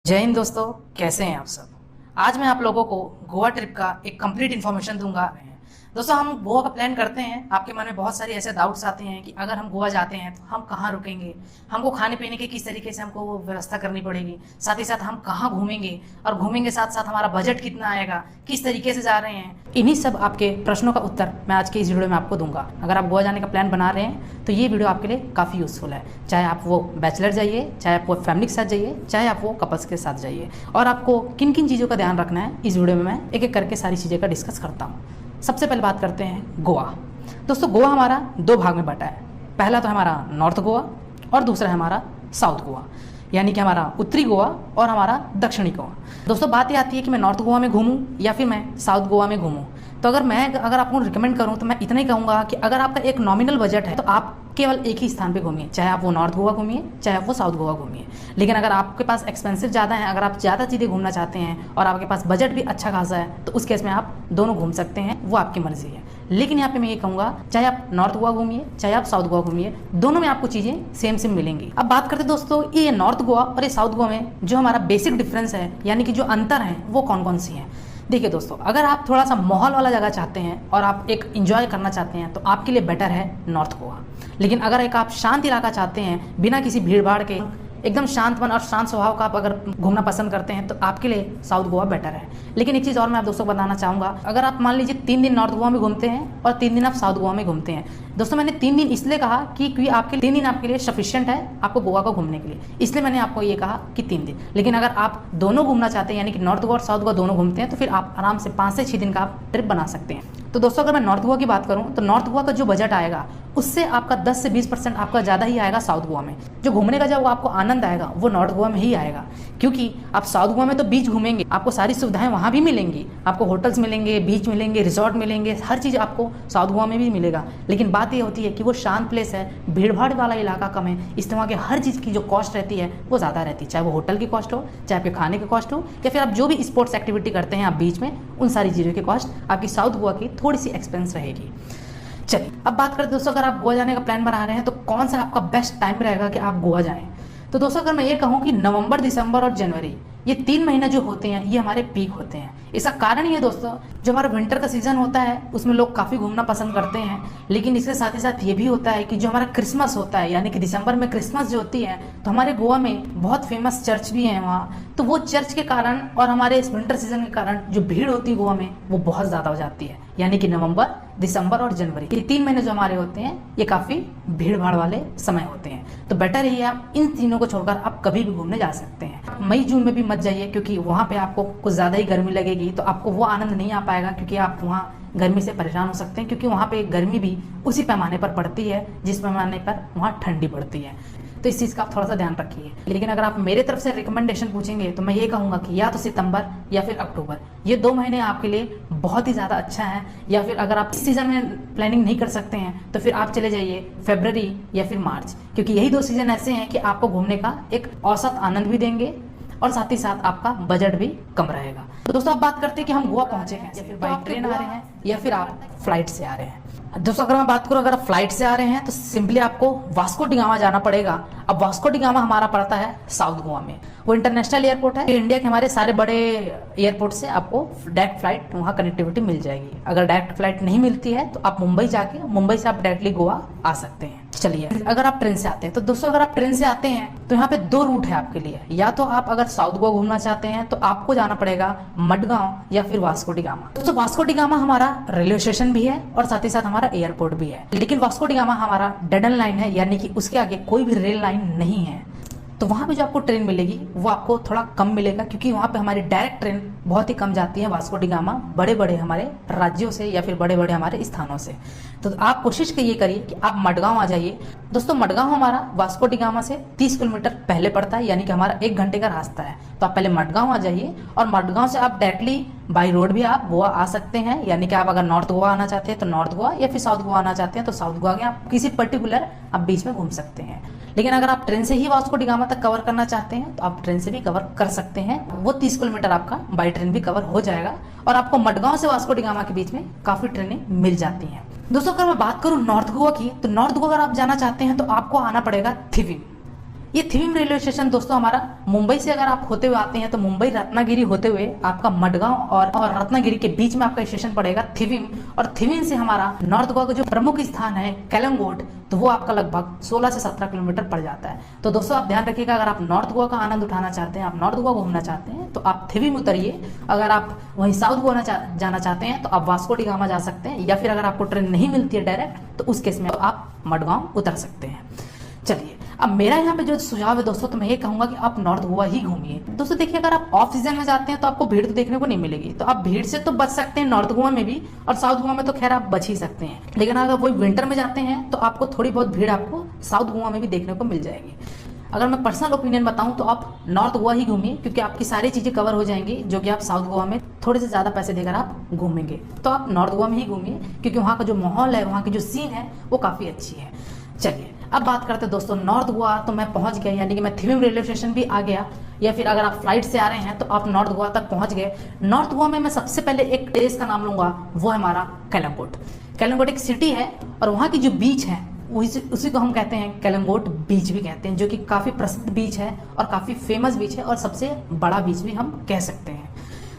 जय हिंद दोस्तों, कैसे हैं आप सब। आज मैं आप लोगों को गोवा ट्रिप का एक कंप्लीट इन्फॉर्मेशन दूंगा। दोस्तों, हम गोवा का प्लान करते हैं। आपके मन में बहुत सारे ऐसे डाउट्स आते हैं कि अगर हम गोवा जाते हैं तो हम कहाँ रुकेंगे, हमको खाने पीने की किस तरीके से हमको वो व्यवस्था करनी पड़ेगी, साथ ही साथ हम कहाँ घूमेंगे और घूमेंगे साथ साथ हमारा बजट कितना आएगा, किस तरीके से जा रहे हैं। इन्हीं सब आपके प्रश्नों का उत्तर मैं आज के इस वीडियो में आपको दूंगा। अगर आप गोवा जाने का प्लान बना रहे हैं तो ये वीडियो आपके लिए काफ़ी यूज़फुल है। चाहे आप वो बैचलर जाइए, चाहे आप वो फैमिली के साथ जाइए, चाहे आप वो कपल्स के साथ जाइए। और आपको किन किन चीज़ों का ध्यान रखना है इस वीडियो में मैं एक एक करके सारी चीज़ें का डिस्कस करता हूँ। सबसे पहले बात करते हैं गोवा। दोस्तों, गोवा हमारा दो भाग में बटा है। पहला तो हमारा नॉर्थ गोवा और दूसरा है हमारा साउथ गोवा, यानी कि हमारा उत्तरी गोवा और हमारा दक्षिणी गोवा। दोस्तों, बात ये आती है कि मैं नॉर्थ गोवा में घूमूं या फिर मैं साउथ गोवा में घूमूं। तो अगर आपको रिकमेंड करूं तो मैं इतना ही कहूँगा कि अगर आपका एक नॉमिनल बजट है तो आप केवल एक ही स्थान पे घूमिए, चाहे आप वो नॉर्थ गोवा घूमिए, चाहे आप वो साउथ गोवा घूमिए। लेकिन अगर आपके पास एक्सपेंसिव ज़्यादा है, अगर आप ज़्यादा चीज़ें घूमना चाहते हैं और आपके पास बजट भी अच्छा खासा है, तो उस केस में आप दोनों घूम सकते हैं, वो आपकी मर्जी है। लेकिन यहाँ पे मैं ये कहूँगा, चाहे आप नॉर्थ गोवा घूमिए, चाहे आप साउथ गोवा घूमिए, दोनों में आपको चीज़ें सेम सेम मिलेंगी। अब बात करते हैं दोस्तों, ये नॉर्थ गोवा और ये साउथ गोवा में जो हमारा बेसिक डिफरेंस है, यानी कि जो अंतर है, वो कौन कौन सी हैं। देखिए दोस्तों, अगर आप थोड़ा सा माहौल वाला जगह चाहते हैं और आप एक एंजॉय करना चाहते हैं तो आपके लिए बेटर है नॉर्थ गोवा। लेकिन अगर एक आप शांत इलाका चाहते हैं, बिना किसी भीड़ भाड़ के, एकदम शांत मन और शांत स्वभाव का आप अगर घूमना पसंद करते हैं तो आपके लिए साउथ गोवा बेटर है। लेकिन एक चीज़ और मैं आप दोस्तों बताना चाहूँगा, अगर आप मान लीजिए 3 दिन नॉर्थ गोवा में घूमते हैं और 3 दिन आप साउथ गोवा में घूमते हैं। दोस्तों, मैंने 3 दिन इसलिए कहा कि क्योंकि आपके 3 दिन आपके लिए सफिशिएंट है आपको गोवा को घूमने के लिए, इसलिए मैंने आपको ये कहा कि 3 दिन। लेकिन अगर आप दोनों घूमना चाहते हैं, यानी कि नॉर्थ गोवा और साउथ गोवा दोनों घूमते हैं, तो फिर आप आराम से 5 से 6 दिन का आप ट्रिप बना सकते हैं। तो दोस्तों, अगर मैं नॉर्थ गोवा की बात करूं तो नॉर्थ गोवा का जो बजट आएगा उससे आपका 10 से 20% आपका ज़्यादा ही आएगा साउथ गोवा में। जो घूमने का जब आपको आनंद आएगा वो नॉर्थ गोवा में ही आएगा, क्योंकि आप साउथ गोवा में तो बीच घूमेंगे, आपको सारी सुविधाएं वहाँ भी मिलेंगी, आपको होटल्स मिलेंगे, बीच मिलेंगे, रिजॉर्ट मिलेंगे, हर चीज़ आपको साउथ गोवा में भी मिलेगा। लेकिन बात ये होती है कि वो शांत प्लेस है, भीड़ भाड़ वाला इलाका कम है, इस तरह के हर चीज़ की जो कॉस्ट रहती है वो ज़्यादा रहती है, चाहे वो होटल की कॉस्ट हो, चाहे आपके खाने की कॉस्ट हो, या फिर आप जो भी स्पोर्ट्स एक्टिविटी करते हैं आप बीच में, उन सारी चीज़ों की कॉस्ट आपकी साउथ गोवा की थोड़ी सी एक्सपेंस रहेगी। चलिए अब बात करते हैं दोस्तों, अगर आप गोवा जाने का प्लान बना रहे हैं तो कौन सा आपका बेस्ट टाइम रहेगा कि आप गोवा जाएं। तो दोस्तों, अगर मैं ये कहूँ कि नवंबर, दिसंबर और जनवरी, ये 3 महीने जो होते हैं ये हमारे पीक होते हैं। इसका कारण ये दोस्तों, जो हमारा विंटर का सीजन होता है उसमें लोग काफ़ी घूमना पसंद करते हैं। लेकिन इसके साथ ही साथ ये भी होता है कि जो हमारा क्रिसमस होता है, यानी कि दिसंबर में क्रिसमस जो होती है, तो हमारे गोवा में बहुत फेमस चर्च भी हैं वहाँ। तो वो चर्च के कारण और हमारे इस विंटर सीजन के कारण जो भीड़ होती है गोवा में वो बहुत ज़्यादा हो जाती है। यानी कि नवंबर, दिसंबर और जनवरी, ये 3 महीने जो हमारे होते हैं ये काफ़ी भीड़ भाड़ वाले समय होते हैं। तो बेटर ही है आप इन तीनों को छोड़कर आप कभी भी घूमने जा सकते हैं। मई जून में भी मत जाइए, क्योंकि वहाँ पे आपको कुछ ज़्यादा ही गर्मी लगेगी, तो आपको वो आनंद नहीं आ पाएगा, क्योंकि आप वहाँ गर्मी से परेशान हो सकते हैं, क्योंकि वहाँ पे गर्मी भी उसी पैमाने पर पड़ती है जिस पैमाने पर वहाँ ठंडी पड़ती है। तो इस चीज़ का आप थोड़ा सा ध्यान रखिए। लेकिन अगर आप मेरे तरफ से रिकमेंडेशन पूछेंगे तो मैं ये कहूँगा कि या तो सितंबर या फिर अक्टूबर, ये 2 महीने आपके लिए बहुत ही ज़्यादा अच्छा है। या फिर अगर आप इस सीज़न में प्लानिंग नहीं कर सकते हैं तो फिर आप चले जाइए फरवरी या फिर मार्च, क्योंकि यही 2 सीज़न ऐसे हैं कि आपको घूमने का एक औसत आनंद भी देंगे और साथ ही साथ आपका बजट भी कम रहेगा। तो दोस्तों, अब बात करते हैं कि हम गोवा पहुंचे कैसे, या फिर बाई ट्रेन आ रहे हैं या फिर आप फ्लाइट से आ रहे हैं। दोस्तों, अगर मैं बात करूं, अगर आप फ्लाइट से आ रहे हैं तो सिंपली आपको वास्को डी गामा जाना पड़ेगा। अब वास्को डी गामा हमारा पड़ता है साउथ गोवा में, वो इंटरनेशनल एयरपोर्ट है। इंडिया के हमारे सारे बड़े एयरपोर्ट से आपको डायरेक्ट फ्लाइट वहाँ कनेक्टिविटी मिल जाएगी। अगर डायरेक्ट फ्लाइट नहीं मिलती है तो आप मुंबई जाके मुंबई से आप डायरेक्टली गोवा आ सकते हैं। चलिए, अगर आप ट्रेन से आते हैं तो दोस्तों, अगर आप ट्रेन से आते हैं तो यहाँ पे 2 रूट है आपके लिए। या तो आप अगर साउथ गोवा घूमना चाहते हैं तो आपको जाना पड़ेगा मडगांव या फिर वास्को डी गामा। दोस्तों, वास्को डी गामा हमारा रेलवे स्टेशन भी है और साथ ही साथ हमारा एयरपोर्ट भी है। लेकिन वास्को डी गामा हमारा डेड एंड लाइन है, यानी कि उसके आगे कोई भी रेल लाइन नहीं है। तो वहाँ पे जो आपको ट्रेन मिलेगी वो आपको थोड़ा कम मिलेगा, क्योंकि वहाँ पे हमारी डायरेक्ट ट्रेन बहुत ही कम जाती है वास्को डी गामा बड़े बड़े हमारे राज्यों से या फिर बड़े बड़े हमारे स्थानों से। तो आप कोशिश ये करिए कि आप मडगांव आ जाइए। दोस्तों, मडगांव हमारा वास्को डी गामा से 30 किलोमीटर पहले पड़ता है, यानी कि हमारा 1 घंटे का रास्ता है। तो आप पहले मडगांव आ जाइए और मडगांव से आप डायरेक्टली बाई रोड भी आप गोवा आ सकते हैं। यानी कि आप अगर नॉर्थ गोवा आना चाहते हैं तो नॉर्थ गोवा, या फिर साउथ गोवा आना चाहते हैं तो साउथ गोवा के आप किसी पर्टिकुलर आप बीच में घूम सकते हैं। लेकिन अगर आप ट्रेन से ही वास्को डी गामा तक कवर करना चाहते हैं तो आप ट्रेन से भी कवर कर सकते हैं। वो 30 किलोमीटर आपका बाई ट्रेन भी कवर हो जाएगा और आपको मडगांव से वास्को डी गामा के बीच में काफ़ी ट्रेनें मिल जाती हैं। दोस्तों, अगर मैं बात करूँ नॉर्थ गोवा की, तो नॉर्थ गोवा अगर आप जाना चाहते हैं तो आपको आना पड़ेगा थिविम। ये थिविम रेलवे स्टेशन दोस्तों हमारा मुंबई से अगर आप होते हुए आते हैं तो मुंबई रत्नागिरी होते हुए आपका मडगांव और रत्नागिरी के बीच में आपका स्टेशन पड़ेगा थिविम। और थिविम से हमारा नॉर्थ गोवा का जो प्रमुख स्थान है कलंगोट, तो वो आपका लगभग 16 से 17 किलोमीटर पड़ जाता है। तो दोस्तों आप ध्यान रखिएगा, अगर आप नॉर्थ गोवा का आनंद उठाना चाहते हैं, आप नॉर्थ गोवा घूमना चाहते हैं तो आप थिविम उतरिए। अगर आप वहीं साउथ गोवा जाना चाहते हैं तो आप वास्को डी गामा जा सकते हैं, या फिर अगर आपको ट्रेन नहीं मिलती है डायरेक्ट तो उस केस में आप मडगांव उतर सकते हैं। चलिए अब मेरा यहाँ पे जो सुझाव है दोस्तों, तो मैं ये कहूंगा कि आप नॉर्थ गोवा ही घूमिए। दोस्तों देखिए, अगर आप ऑफ सीजन में जाते हैं तो आपको भीड़ तो देखने को नहीं मिलेगी, तो आप भीड़ से तो बच सकते हैं नॉर्थ गोवा में भी, और साउथ गोवा में तो खैर आप बच ही सकते हैं। लेकिन अगर वही विंटर में जाते हैं तो आपको थोड़ी बहुत भीड़ आपको साउथ गोवा में भी देखने को मिल जाएगी। अगर मैं पर्सनल ओपिनियन बताऊं तो आप नॉर्थ गोवा ही घूमिए, क्योंकि आपकी सारी चीजें कवर हो जाएंगी जो कि आप साउथ गोवा में थोड़े से ज्यादा पैसे देकर आप घूमेंगे। तो आप नॉर्थ गोवा में ही घूमिए, क्योंकि वहाँ का जो माहौल है, वहाँ की जो सीन है वो काफी अच्छी है। चलिए अब बात करते हैं दोस्तों नॉर्थ गोवा। तो मैं पहुंच गया, यानी कि मैं थिविम रेलवे स्टेशन भी आ गया, या फिर अगर आप फ्लाइट से आ रहे हैं तो आप नॉर्थ गोवा तक पहुंच गए। नॉर्थ गोवा में मैं सबसे पहले एक प्लेस का नाम लूंगा, वो है हमारा कलंगोट। कलंगोट एक सिटी है और वहाँ की जो बीच है उसी को हम कहते हैं कलंगोट बीच भी कहते हैं, जो कि काफ़ी प्रसिद्ध बीच है और काफ़ी फेमस बीच है और सबसे बड़ा बीच भी हम कह सकते हैं।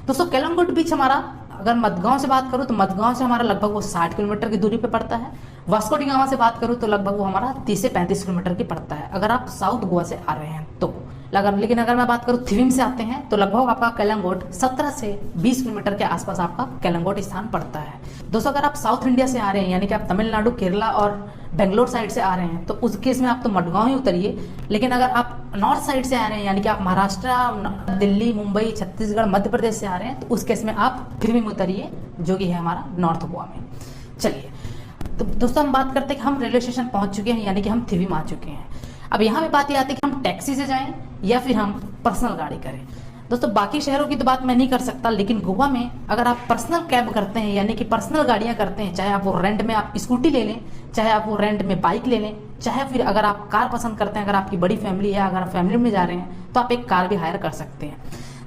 दोस्तों कलंगोट बीच हमारा, अगर मडगांव से बात करूं तो मडगांव से हमारा लगभग वो 60 किलोमीटर की दूरी पे पड़ता है। वास्को डी गामा से बात करूं तो लगभग वो हमारा 30 से 35 किलोमीटर की पड़ता है, अगर आप साउथ गोवा से आ रहे हैं तो। लेकिन अगर मैं बात करूं थिविम से आते हैं तो लगभग आपका कलंगोट 17 से 20 किलोमीटर के आसपास आपका कलंगोट स्थान पड़ता है। दोस्तों अगर आप साउथ इंडिया से आ रहे हैं, यानी कि आप तमिलनाडु, केरला और बेंगलोर साइड से आ रहे हैं, तो उस केस में आप तो मडगांव ही उतरिए। लेकिन अगर आप नॉर्थ साइड से आ रहे हैं, यानी कि आप महाराष्ट्र, दिल्ली, मुंबई, छत्तीसगढ़, मध्य प्रदेश से आ रहे हैं, तो उस केस में आप थिविम उतरिए, जो कि है हमारा नॉर्थ गोवा में। चलिए तो दोस्तों हम बात करते हैं कि हम रेलवे स्टेशन पहुंच चुके हैं, यानी कि हम थिविम आ चुके हैं। अब यहाँ पे बात ये आती है कि हम टैक्सी से जाएं या फिर हम पर्सनल गाड़ी करें। दोस्तों बाकी शहरों की तो बात मैं नहीं कर सकता, लेकिन गोवा में अगर आप पर्सनल कैब करते हैं, यानी कि पर्सनल गाड़ियां करते हैं, चाहे आप वो रेंट में आप स्कूटी ले लें, चाहे आप वो रेंट में बाइक ले लें, चाहे फिर अगर आप कार पसंद करते हैं, अगर आपकी बड़ी फैमिली है, अगर आप फैमिली में जा रहे हैं तो आप एक कार भी हायर कर सकते हैं।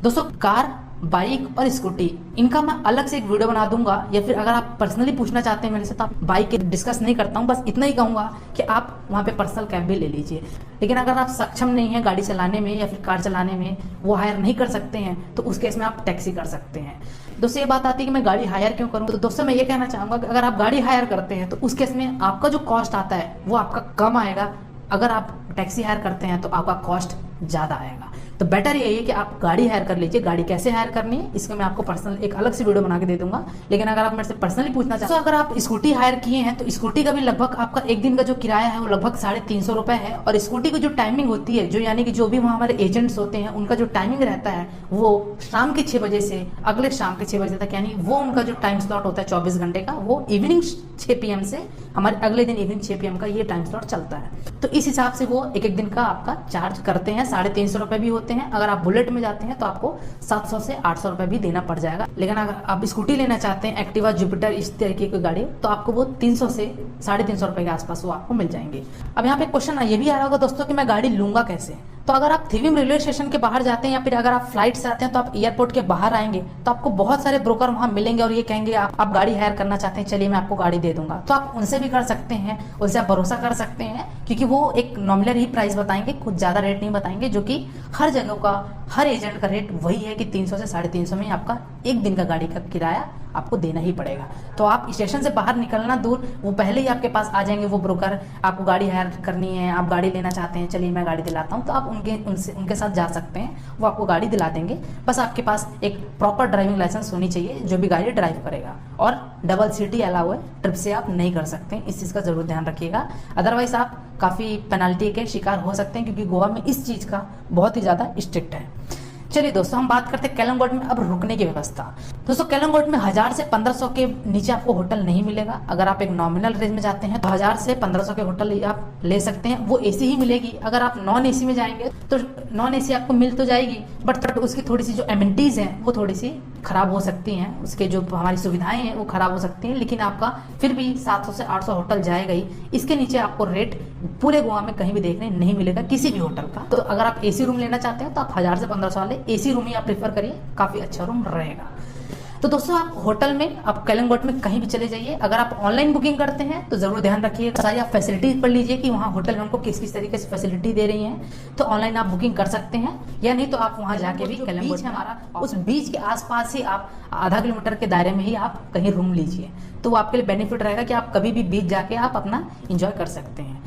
दोस्तों कार, बाइक और स्कूटी, इनका मैं अलग से एक वीडियो बना दूंगा, या फिर अगर आप पर्सनली पूछना चाहते हैं मेरे से तो आप बाइक डिस्कस नहीं करता हूँ, बस इतना ही कहूंगा कि आप वहाँ पे पर्सनल कैब भी ले लीजिए। लेकिन अगर आप सक्षम नहीं है गाड़ी चलाने में या फिर कार चलाने में, वो हायर नहीं कर सकते हैं, तो उस केस में आप टैक्सी कर सकते हैं। दोस्तों ये बात आती है कि मैं गाड़ी हायर क्यों करूँ, तो दोस्तों मैं ये कहना चाहूंगा कि अगर आप गाड़ी हायर करते हैं तो उस केस में आपका जो कॉस्ट आता है वो आपका कम आएगा। अगर आप टैक्सी हायर करते हैं तो आपका कॉस्ट ज़्यादा आएगा। तो बेटर यही है कि आप गाड़ी हायर कर लीजिए। गाड़ी कैसे हायर करनी है इसका मैं आपको पर्सनल एक अलग से वीडियो बना के दे दूंगा। लेकिन अगर आप मेरे से पर्सनली पूछना चाहते हैं तो अगर आप स्कूटी हायर किए हैं तो स्कूटी का भी लगभग आपका एक दिन का जो किराया है वो लगभग 350 रुपए है। और स्कूटी की जो टाइमिंग होती है, जो यानी कि जो भी वहाँ हमारे एजेंट्स होते हैं उनका जो टाइमिंग रहता है वो शाम के 6 बजे से अगले शाम के 6 बजे तक, यानी वो उनका जो टाइम स्लॉट होता है 24 घंटे का, वो इवनिंग 6 PM से हमारे अगले दिन इवनिंग 6 PM का ये टाइम स्लॉट चलता है। तो इस हिसाब से वो एक दिन का आपका चार्ज करते हैं। 350 रुपए भी होते हैं। अगर आप बुलेट में जाते हैं तो आपको 700 से 800 रुपए भी देना पड़ जाएगा। लेकिन अगर आप स्कूटी लेना चाहते हैं, एक्टिवा, जुपिटर, इस तरीके की गाड़ी, तो आपको वो 300 से 350 रुपए के आसपास वो आपको मिल जाएंगे। अब यहाँ पे क्वेश्चन ये भी आ रहा होगा दोस्तों कि मैं गाड़ी लूंगा कैसे। तो अगर आप थिविम रेलवे स्टेशन के बाहर जाते हैं या फिर अगर आप फ्लाइट से आते हैं तो आप एयरपोर्ट के बाहर आएंगे तो आपको बहुत सारे ब्रोकर वहां मिलेंगे और ये कहेंगे आप गाड़ी हायर करना चाहते हैं, चलिए मैं आपको गाड़ी दे दूंगा। तो आप उनसे भी कर सकते हैं, उनसे आप भरोसा कर सकते हैं, क्योंकि वो एक नॉमिनल ही प्राइस बताएंगे, कुछ ज्यादा रेट नहीं बताएंगे, जो कि हर जगह का हर एजेंट का रेट वही है कि 300 से 350 में आपका एक दिन का गाड़ी का किराया आपको देना ही पड़ेगा। तो आप स्टेशन से बाहर निकलना दूर, वो पहले ही आपके पास आ जाएंगे वो ब्रोकर, आपको गाड़ी हायर करनी है, आप गाड़ी लेना चाहते हैं, चलिए मैं गाड़ी दिलाता हूँ, तो आप उनके साथ जा सकते हैं, वो आपको गाड़ी दिला देंगे। बस आपके पास एक प्रॉपर ड्राइविंग लाइसेंस होनी चाहिए जो भी गाड़ी ड्राइव करेगा, और डबल सीटी अलाउ है, ट्रिप से आप नहीं कर सकते हैं, इस चीज़ का जरूर ध्यान रखिएगा। अदरवाइज आप काफ़ी पेनल्टी के शिकार हो सकते हैं, क्योंकि गोवा में इस चीज़ का बहुत ही ज़्यादा स्ट्रिक्ट है। चलिए दोस्तों हम बात करते हैं कलंगोट में अब रुकने की व्यवस्था। दोस्तों कलंगोट में 1000 से 1500 के नीचे आपको होटल नहीं मिलेगा। अगर आप एक नॉमिनल रेंज में जाते हैं तो 1000 से 1500 के होटल आप ले सकते हैं, वो एसी ही मिलेगी। अगर आप नॉन एसी में जाएंगे तो नॉन एसी आपको मिल तो जाएगी, बट उसकी थोड़ी सी जो एमिनिटीज हैं वो थोड़ी सी खराब हो सकती हैं, उसके जो हमारी सुविधाएं हैं वो खराब हो सकती हैं। लेकिन आपका फिर भी 700 से 800 होटल जाएगा ही, इसके नीचे आपको रेट पूरे गोवा में कहीं भी देखने नहीं मिलेगा किसी भी होटल का। तो अगर आप एसी रूम लेना चाहते हैं तो आप 1000 से 1500 वाले एसी रूम ही आप प्रेफर करिए, काफी अच्छा रूम रहेगा। तो दोस्तों आप होटल में, आप कलिंगोट में कहीं भी चले जाइए, अगर आप ऑनलाइन बुकिंग करते हैं तो जरूर ध्यान रखिए, सारी आप फैसिलिटीज पढ़ लीजिए कि वहाँ होटल में हमको किस किस तरीके से फैसिलिटी दे रही हैं। तो ऑनलाइन आप बुकिंग कर सकते हैं, या नहीं तो आप वहाँ जाके भी, कलिंगोट है हमारा, उस बीच के आसपास ही आप आधा किलोमीटर के दायरे में ही आप कहीं रूम लीजिए, तो वो आपके लिए बेनिफिट रहेगा कि आप कभी भी बीच जाके आप अपना इंजॉय कर सकते हैं।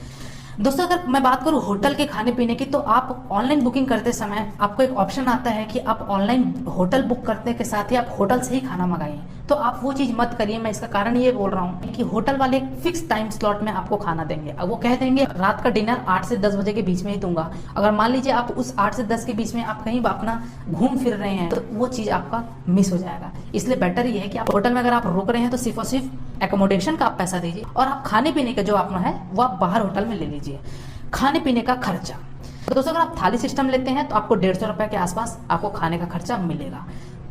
दोस्तों अगर मैं बात करूं होटल के खाने पीने की, तो आप ऑनलाइन बुकिंग करते समय आपको एक ऑप्शन आता है कि आप ऑनलाइन होटल बुक करने के साथ ही आप होटल से ही खाना मंगाइए। तो आप वो चीज़ मत करिए। मैं इसका कारण ये बोल रहा हूँ कि होटल वाले एक फिक्स टाइम स्लॉट में आपको खाना देंगे। अब वो कह देंगे रात का डिनर 8 से 10 बजे के बीच में ही दूंगा। अगर मान लीजिए आप उस 8 से 10 के बीच में आप कहीं अपना घूम फिर रहे हैं, तो वो चीज़ आपका मिस हो जाएगा। इसलिए बेटर ये है कि आप होटल में अगर आप रुक रहे हैं तो सिर्फ और सिर्फ एकोमोडेशन का आप पैसा दीजिए, और आप खाने पीने का जो अपना है वो आप बाहर होटल में ले लीजिए। खाने पीने का खर्चा, तो दोस्तों अगर आप थाली सिस्टम लेते हैं तो आपको 150 रुपए के आसपास आपको खाने का खर्चा मिलेगा।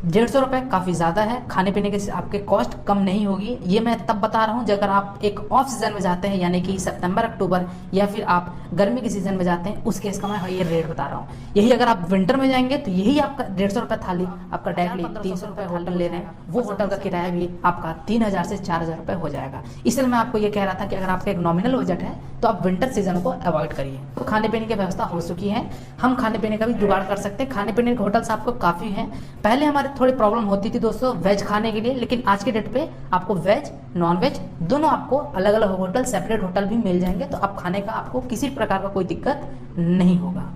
150 रुपए काफ़ी ज़्यादा है, खाने पीने के आपके कॉस्ट कम नहीं होगी। ये मैं तब बता रहा हूँ जब अगर आप एक ऑफ सीजन में जाते हैं, यानी कि सितंबर अक्टूबर, या फिर आप गर्मी के सीजन में जाते हैं, उस केस का मैं ये रेट बता रहा हूँ। यही अगर आप विंटर में जाएंगे तो यही आपका 150 रुपए थाली, आपका डायरेक्टली 300 रुपए होटल ले रहे हैं, वो होटल का किराया भी आपका 3000 से 4000 रुपए हो जाएगा। इसलिए मैं आपको ये कह रहा था कि अगर आपका एक नॉमिनल बजट है तो आप विंटर सीजन को अवॉइड करिए। तो खाने पीने की व्यवस्था हो चुकी है, हम खाने पीने का भी जुगाड़ कर सकते हैं। खाने पीने के होटल्स आपको काफ़ी हैं। पहले हमारे थोड़ी प्रॉब्लम होती थी दोस्तों वेज खाने के लिए, लेकिन आज के डेट पे आपको वेज नॉन वेज दोनों आपको अलग अलग होटल, सेपरेट होटल भी मिल जाएंगे। तो आप खाने का आपको किसी प्रकार का कोई दिक्कत नहीं होगा।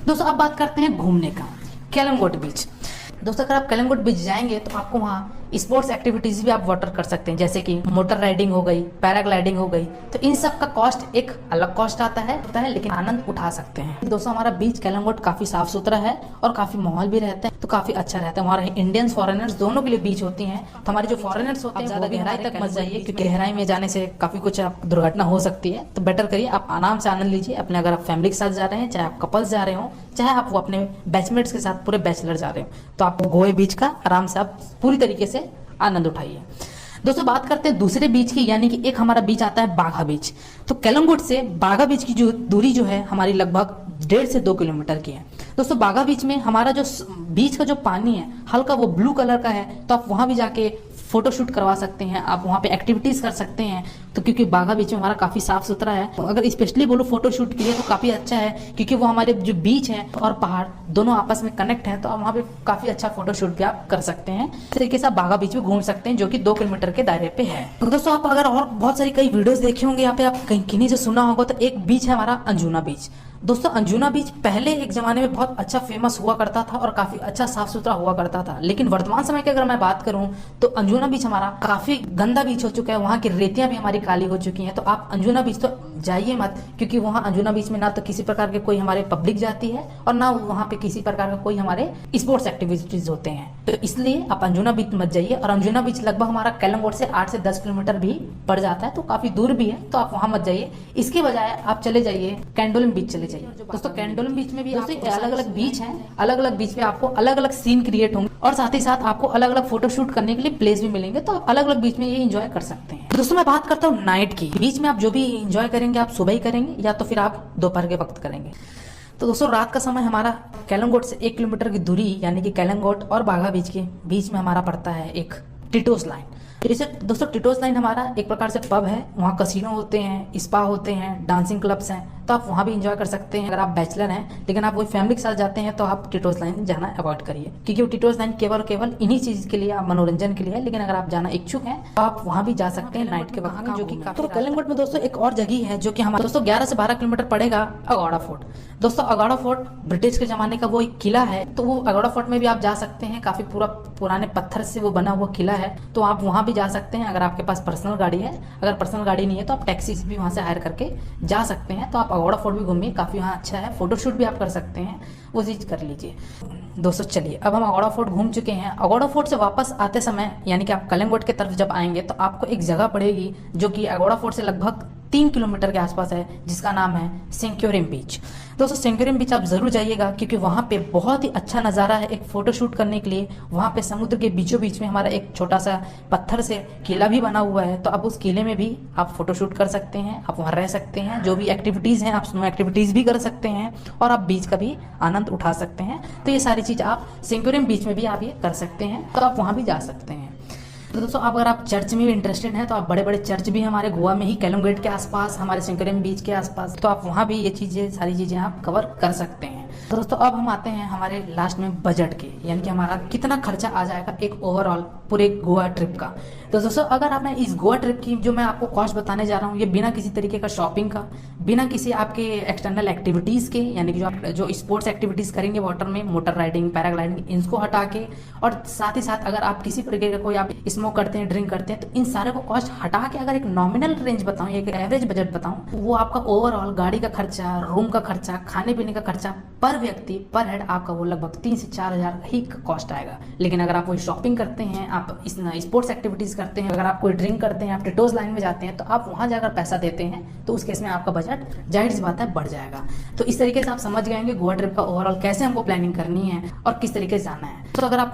दोस्तों अब बात करते हैं घूमने का, कलिंगोट बीच। दोस्तों अगर आप कलिंगोट बीच जाएंगे तो आपको वहाँ स्पोर्ट्स एक्टिविटीज भी आप वाटर कर सकते हैं, जैसे कि मोटर राइडिंग हो गई, पैराग्लाइडिंग हो गई। तो इन सब का कॉस्ट एक अलग कॉस्ट आता है, लेकिन आनंद उठा सकते हैं। दोस्तों हमारा बीच कलिंगोट काफी साफ सुथरा है और काफी माहौल भी रहता है, तो काफी अच्छा रहता है। हमारे इंडियंस फॉरेनर्स दोनों के लिए बीच होती हैं। तो हमारे जो फॉरेनर्स होते हैं ज्यादा गहराई तक मत जाइए, क्योंकि गहराई में जाने से काफी कुछ दुर्घटना हो सकती है। तो बेटर करिए आप आराम से आनंद लीजिए अपने। अगर आप फैमिली के साथ जा रहे हैं, चाहे आप कपल्स जा रहे हो, चाहे आप वो अपने बैचमेट्स के साथ पूरे बैचलर जा रहे हो, तो आपको गोवा बीच का आराम से आप पूरी तरीके से आनंद उठाइए। दोस्तों बात करते हैं दूसरे बीच की, यानी कि एक हमारा बीच आता है बाघा बीच। तो कलिंगोट से बाघा बीच की जो दूरी जो है हमारी लगभग 1.5 से 2 किलोमीटर की है। दोस्तों बाघा बीच में हमारा जो बीच का जो पानी है हल्का वो ब्लू कलर का है, तो आप वहां भी जाके फोटो शूट करवा सकते हैं, आप वहाँ पे एक्टिविटीज कर सकते हैं। तो क्योंकि बाघा बीच में हमारा काफी साफ सुथरा है, अगर स्पेशली बोलो फोटो शूट के लिए तो काफी अच्छा है, क्योंकि वो हमारे जो बीच है और पहाड़ दोनों आपस में कनेक्ट हैं। तो आप वहाँ पे काफी अच्छा फोटो शूट भी आप कर सकते हैं। इस तरीके से आप बाघा बीच में घूम सकते हैं, जो कि 2 किलोमीटर के दायरे पे है। तो दोस्तों आप अगर और बहुत सारी कई वीडियोस देखे होंगे, यहाँ पे आप कहीं किन्हीं से सुना होगा, तो एक बीच है हमारा अंजुना बीच। दोस्तों अंजुना बीच पहले एक जमाने में बहुत अच्छा फेमस हुआ करता था और काफी अच्छा साफ सुथरा हुआ करता था, लेकिन वर्तमान समय की अगर मैं बात करूं तो अंजुना बीच हमारा काफी गंदा बीच हो चुका है। वहां की रेतियां भी हमारी काली हो चुकी हैं। तो आप अंजुना बीच तो जाइए मत, क्योंकि वहां अंजुना बीच में ना तो किसी प्रकार के कोई हमारे पब्लिक जाती है और ना वहां पे किसी प्रकार का कोई हमारे स्पोर्ट्स एक्टिविटीज होते हैं। तो इसलिए आप अंजुना बीच मत जाइए। और अंजुना बीच लगभग हमारा कलिंगोट से 8 से 10 किलोमीटर भी पड़ जाता है, तो काफी दूर भी है, तो आप वहां मत जाइए। इसके बजाय आप चले जाइए कैंडोलिम बीच चले जाइए। दोस्तों कैंडोलिम बीच में भी अलग अलग बीच हैं, अलग अलग बीच पे आपको अलग अलग सीन क्रिएट होंगे और साथ ही साथ आपको अलग अलग फोटो शूट करने के लिए प्लेस भी मिलेंगे। तो आप अलग अलग बीच में ये एंजॉय कर सकते हैं। दोस्तों मैं बात करता हूँ नाइट की। बीच में आप जो भी एंजॉय करेंगे आप सुबह ही करेंगे या तो फिर आप दोपहर के वक्त करेंगे। तो दोस्तों रात का समय हमारा कलिंगोट से 1 किलोमीटर की दूरी, यानी कि कलिंगोट और बाघा बीच के बीच में हमारा पड़ता है एक टिटोस लाइन। जैसे दोस्तों टिटोस लाइन हमारा एक प्रकार से पब है, वहाँ कसिनो होते हैं, स्पा होते हैं, डांसिंग क्लब्स हैं, तो आप वहाँ भी एंजॉय कर सकते हैं। अगर आप बैचलर हैं लेकिन आप वही फैमिली के साथ जाते हैं तो आप टिटोस लाइन जाना अवॉइड करिए, क्योंकि वो टिटोस लाइन केवल इन्हीं चीज के लिए, आप मनोरंजन के लिए है। लेकिन अगर आप जाना इच्छुक हैं तो आप वहाँ भी जा सकते हैं नाइट के वक्त में, जो कि तो कलिंगोट में दोस्तों एक और जगह है जो कि हमारा दोस्तों 11 से 12 किलोमीटर पड़ेगा, अगौड़ा फोर्ट। दोस्तों अगौड़ा फोर्ट ब्रिटिश के जमाने का वो एक किला है, तो वो अगौड़ा फोर्ट में भी आप जा सकते हैं। काफी पूरा पुराने पत्थर से वो बना हुआ किला है, तो आप वहाँ भी जा सकते हैं अगर आपके पास पर्सनल गाड़ी है। अगर पर्सनल गाड़ी नहीं है तो आप टैक्सी से भी वहाँ से हायर करके जा सकते हैं। तो आप अगौड़ा फोर्ट भी घूमिए, काफी वहाँ अच्छा है, फोटो शूट भी आप कर सकते हैं, वो चीज कर लीजिए। दोस्तों चलिए अब हम अगौड़ा फोर्ट घूम चुके हैं। अगौड़ा फोर्ट से वापस आते समय, यानी कि आप कलिंगोट की तरफ जब आएंगे तो आपको एक जगह पड़ेगी जो कि अगौड़ा फोर्ट से लगभग 3 किलोमीटर के आसपास है, जिसका नाम है सेंक्योरिम बीच। दोस्तों सेंक्योरिम बीच आप ज़रूर जाइएगा, क्योंकि वहाँ पे बहुत ही अच्छा नज़ारा है एक फ़ोटो शूट करने के लिए। वहाँ पे समुद्र के बीचों बीच में हमारा एक छोटा सा पत्थर से किला भी बना हुआ है, तो आप उस किले में भी आप फ़ोटो शूट कर सकते हैं, आप वहाँ रह सकते हैं, जो भी एक्टिविटीज़ हैं आप स्नो एक्टिविटीज़ भी कर सकते हैं, और आप बीच का भी आनंद उठा सकते हैं। तो ये सारी चीज़ आप सेंक्योरिम बीच में भी आप ये कर सकते हैं, तो आप वहाँ भी जा सकते हैं। तो दोस्तों अगर आप चर्च में भी इंटरेस्टेड हैं, तो आप बड़े बड़े चर्च भी हमारे गोवा में ही कैलम गेट के आसपास, हमारे सेंक्योरिम बीच के आसपास, तो आप वहाँ भी ये चीज़ें सारी चीज़ें आप कवर कर सकते हैं। तो दोस्तों अब हम आते हैं हमारे लास्ट में बजट के, यानी कि हमारा कितना खर्चा आ जाएगा एक ओवरऑल पूरे गोवा ट्रिप का। तो दोस्तों अगर आपने इस गोवा ट्रिप की जो मैं आपको कॉस्ट बताने जा रहा हूँ, ये बिना किसी तरीके का शॉपिंग का, बिना किसी आपके एक्सटर्नल एक्टिविटीज़ के, यानी कि जो स्पोर्ट्स एक्टिविटीज़ करेंगे वाटर में, मोटर राइडिंग, पैराग्लाइडिंग, इनको हटा के, और साथ ही साथ अगर आप किसी तरीके का कोई आप स्मोक करते हैं, ड्रिंक करते हैं, तो इन सारे को कॉस्ट हटा के अगर एक नॉमिनल रेंज बताऊँ, एक एवरेज बजट बताऊँ, वो आपका ओवरऑल गाड़ी का खर्चा, रूम का खर्चा, खाने पीने का खर्चा पर व्यक्ति पर हेड आपका वो लगभग 3 से 4 हज़ार ही कॉस्ट आएगा। लेकिन अगर आप कोई शॉपिंग करते हैं, आप इस स्पोर्ट्स एक्टिविटीज़ करते हैं, अगर आप कोई ड्रिंक करते हैं, आप टिटोज लाइन में जाते हैं, तो आप वहाँ जाकर पैसा देते हैं, तो उस केस में आपका बजट जाहिर सी बात है बढ़ जाएगा। तो इस तरीके से आप समझ गएंगे गोवा ट्रिप का ओवरऑल कैसे हमको प्लानिंग करनी है और किस तरीके से जाना है। तो अगर आपको